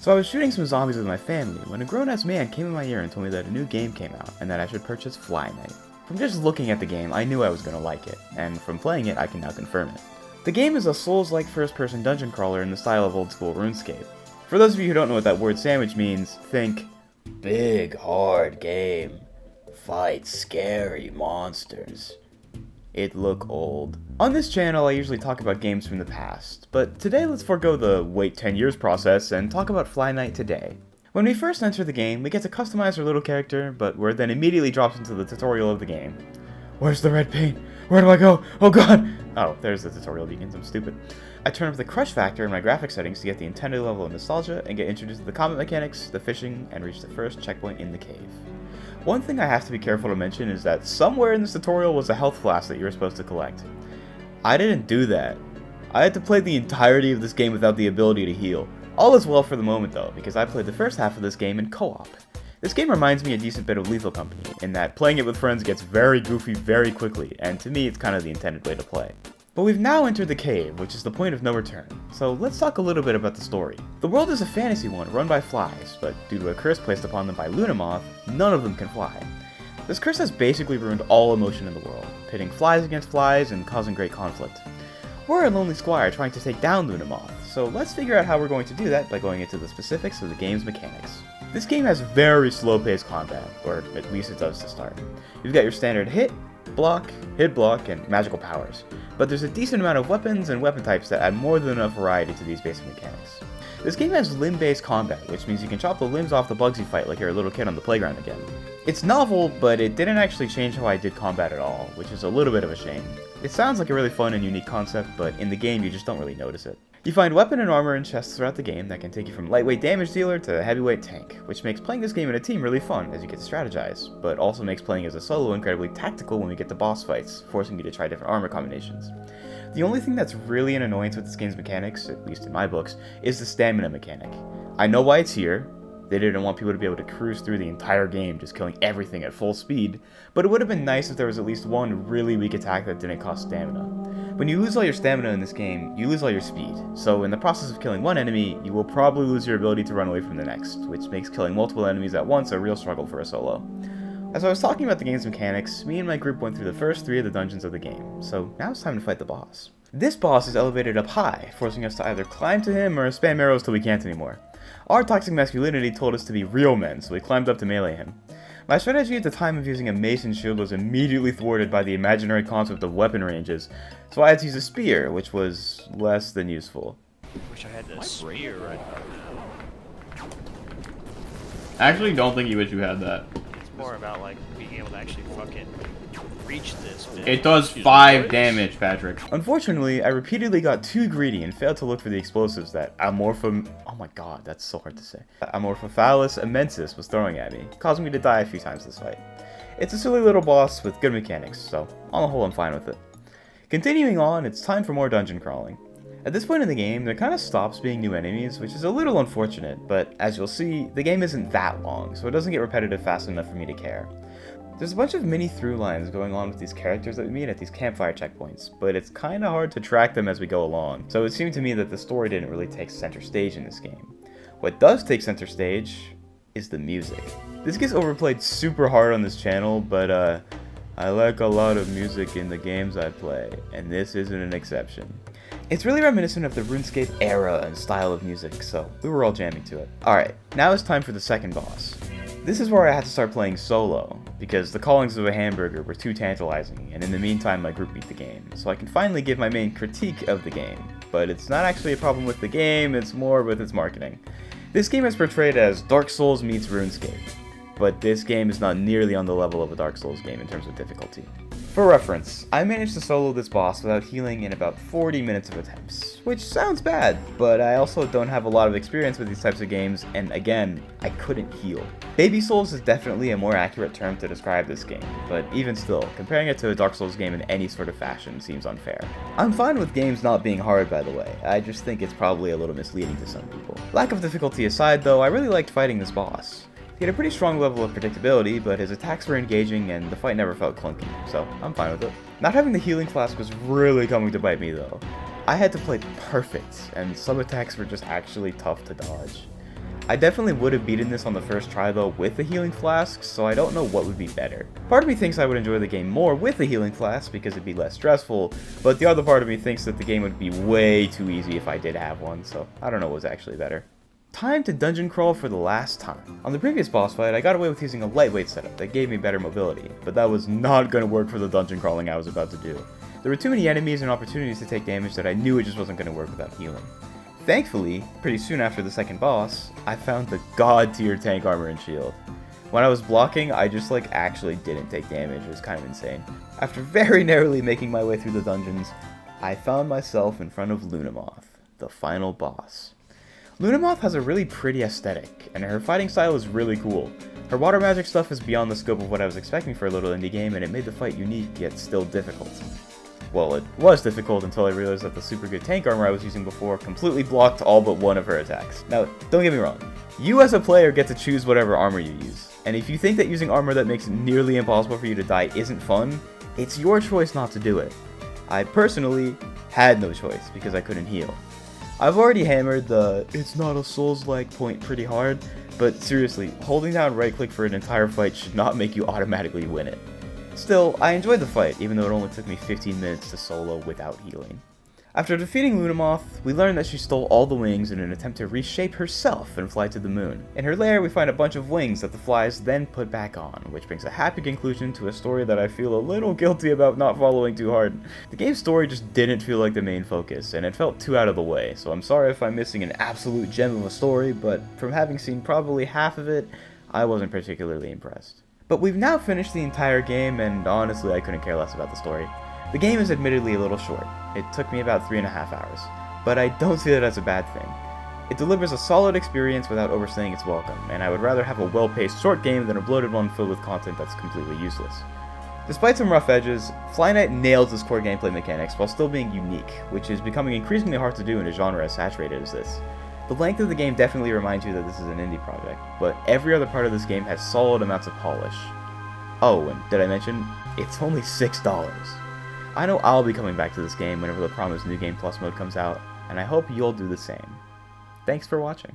So I was shooting some zombies with my family when a grown-ass man came in my ear and told me that a new game came out and that I should purchase FlyKnight. From just looking at the game, I knew I was going to like it, and from playing it, I can now confirm it. The game is a Souls-like first-person dungeon crawler in the style of old-school RuneScape. For those of you who don't know what that word sandwich means, think big, hard game. Fight scary monsters. It look old. On this channel, I usually talk about games from the past, but today let's forego the wait 10 years process and talk about FlyKnight today. When we first enter the game, we get to customize our little character, but we're then immediately dropped into the tutorial of the game. Where's the red paint? Where do I go? Oh god! Oh, there's the tutorial beacons, I'm stupid. I turn up the crush factor in my graphic settings to get the intended level of nostalgia and get introduced to the combat mechanics, the fishing, and reach the first checkpoint in the cave. One thing I have to be careful to mention is that somewhere in this tutorial was a health flask that you were supposed to collect. I didn't do that. I had to play the entirety of this game without the ability to heal. All is well for the moment though, because I played the first half of this game in co-op. This game reminds me a decent bit of Lethal Company, in that playing it with friends gets very goofy very quickly, and to me it's kind of the intended way to play. But we've now entered the cave, which is the point of no return, so let's talk a little bit about the story. The world is a fantasy one run by flies, but due to a curse placed upon them by Lunamoth, none of them can fly. This curse has basically ruined all emotion in the world, pitting flies against flies and causing great conflict. We're a lonely squire trying to take down Lunamoth, so let's figure out how we're going to do that by going into the specifics of the game's mechanics. This game has very slow-paced combat, or at least it does to start. You've got your standard hit block, and magical powers, but there's a decent amount of weapons and weapon types that add more than enough variety to these basic mechanics. This game has limb-based combat, which means you can chop the limbs off the bugs you fight like you're a little kid on the playground again. It's novel, but it didn't actually change how I did combat at all, which is a little bit of a shame. It sounds like a really fun and unique concept, but in the game you just don't really notice it. You find weapon and armor in chests throughout the game that can take you from lightweight damage dealer to heavyweight tank, which makes playing this game in a team really fun as you get to strategize, but also makes playing as a solo incredibly tactical when we get to boss fights, forcing you to try different armor combinations. The only thing that's really an annoyance with this game's mechanics, at least in my books, is the stamina mechanic. I know why it's here. They didn't want people to be able to cruise through the entire game just killing everything at full speed, but it would have been nice if there was at least one really weak attack that didn't cost stamina. When you lose all your stamina in this game, you lose all your speed, so in the process of killing one enemy, you will probably lose your ability to run away from the next, which makes killing multiple enemies at once a real struggle for a solo. As I was talking about the game's mechanics, me and my group went through the first 3 of the dungeons of the game, so now it's time to fight the boss. This boss is elevated up high, forcing us to either climb to him or spam arrows till we can't anymore. Our toxic masculinity told us to be real men, so we climbed up to melee him. My strategy at the time of using a mace and shield was immediately thwarted by the imaginary concept of weapon ranges, so I had to use a spear, which was less than useful. Wish I had this spear right now. I actually don't think you wish you had that. It's more about like being able to actually fucking reach this bit. It does 5 damage, Patrick. Unfortunately, I repeatedly got too greedy and failed to look for the explosives that oh my god, that's so hard to say. Amorphophallus immensis was throwing at me, causing me to die a few times this fight. It's a silly little boss with good mechanics, so on the whole I'm fine with it. Continuing on, it's time for more dungeon crawling. At this point in the game, there kind of stops being new enemies, which is a little unfortunate, but as you'll see, the game isn't that long, so it doesn't get repetitive fast enough for me to care. There's a bunch of mini through lines going on with these characters that we meet at these campfire checkpoints, but it's kinda hard to track them as we go along, so it seemed to me that the story didn't really take center stage in this game. What does take center stage is the music. This gets overplayed super hard on this channel, but I like a lot of music in the games I play, and this isn't an exception. It's really reminiscent of the RuneScape era and style of music, so we were all jamming to it. Alright, now it's time for the second boss. This is where I had to start playing solo, because the callings of a hamburger were too tantalizing, and in the meantime my group beat the game, so I can finally give my main critique of the game. But it's not actually a problem with the game, it's more with its marketing. This game is portrayed as Dark Souls meets RuneScape, but this game is not nearly on the level of a Dark Souls game in terms of difficulty. For reference, I managed to solo this boss without healing in about 40 minutes of attempts, which sounds bad, but I also don't have a lot of experience with these types of games, and again, I couldn't heal. Baby Souls is definitely a more accurate term to describe this game, but even still, comparing it to a Dark Souls game in any sort of fashion seems unfair. I'm fine with games not being hard, by the way, I just think it's probably a little misleading to some people. Lack of difficulty aside though, I really liked fighting this boss. He had a pretty strong level of predictability, but his attacks were engaging and the fight never felt clunky, so I'm fine with it. Not having the healing flask was really coming to bite me though. I had to play perfect, and some attacks were just actually tough to dodge. I definitely would have beaten this on the first try though with the healing flasks, so I don't know what would be better. Part of me thinks I would enjoy the game more with the healing flasks because it'd be less stressful, but the other part of me thinks that the game would be way too easy if I did have one, so I don't know what was actually better. Time to dungeon crawl for the last time. On the previous boss fight, I got away with using a lightweight setup that gave me better mobility, but that was not going to work for the dungeon crawling I was about to do. There were too many enemies and opportunities to take damage that I knew it just wasn't going to work without healing. Thankfully, pretty soon after the second boss, I found the god tier tank armor and shield. When I was blocking, I just actually didn't take damage. It was kind of insane. After very narrowly making my way through the dungeons, I found myself in front of Lunamoth, the final boss. Lunamoth has a really pretty aesthetic, and her fighting style is really cool. Her water magic stuff is beyond the scope of what I was expecting for a little indie game, and it made the fight unique, yet still difficult. Well, it was difficult until I realized that the super good tank armor I was using before completely blocked all but one of her attacks. Now, don't get me wrong, you as a player get to choose whatever armor you use, and if you think that using armor that makes it nearly impossible for you to die isn't fun, it's your choice not to do it. I personally had no choice because I couldn't heal. I've already hammered the "it's not a Souls-like" point pretty hard, but seriously, holding down right click for an entire fight should not make you automatically win it. Still, I enjoyed the fight, even though it only took me 15 minutes to solo without healing. After defeating Lunamoth, we learn that she stole all the wings in an attempt to reshape herself and fly to the moon. In her lair, we find a bunch of wings that the flies then put back on, which brings a happy conclusion to a story that I feel a little guilty about not following too hard. The game's story just didn't feel like the main focus, and it felt too out of the way, so I'm sorry if I'm missing an absolute gem of a story, but from having seen probably half of it, I wasn't particularly impressed. But we've now finished the entire game, and honestly I couldn't care less about the story. The game is admittedly a little short. It took me about 3.5 hours, but I don't see that as a bad thing. It delivers a solid experience without overstaying its welcome, and I would rather have a well-paced short game than a bloated one filled with content that's completely useless. Despite some rough edges, FlyKnight nails its core gameplay mechanics while still being unique, which is becoming increasingly hard to do in a genre as saturated as this. The length of the game definitely reminds you that this is an indie project, but every other part of this game has solid amounts of polish. Oh, and did I mention, it's only $6. I know I'll be coming back to this game whenever the promised New Game Plus mode comes out, and I hope you'll do the same. Thanks for watching.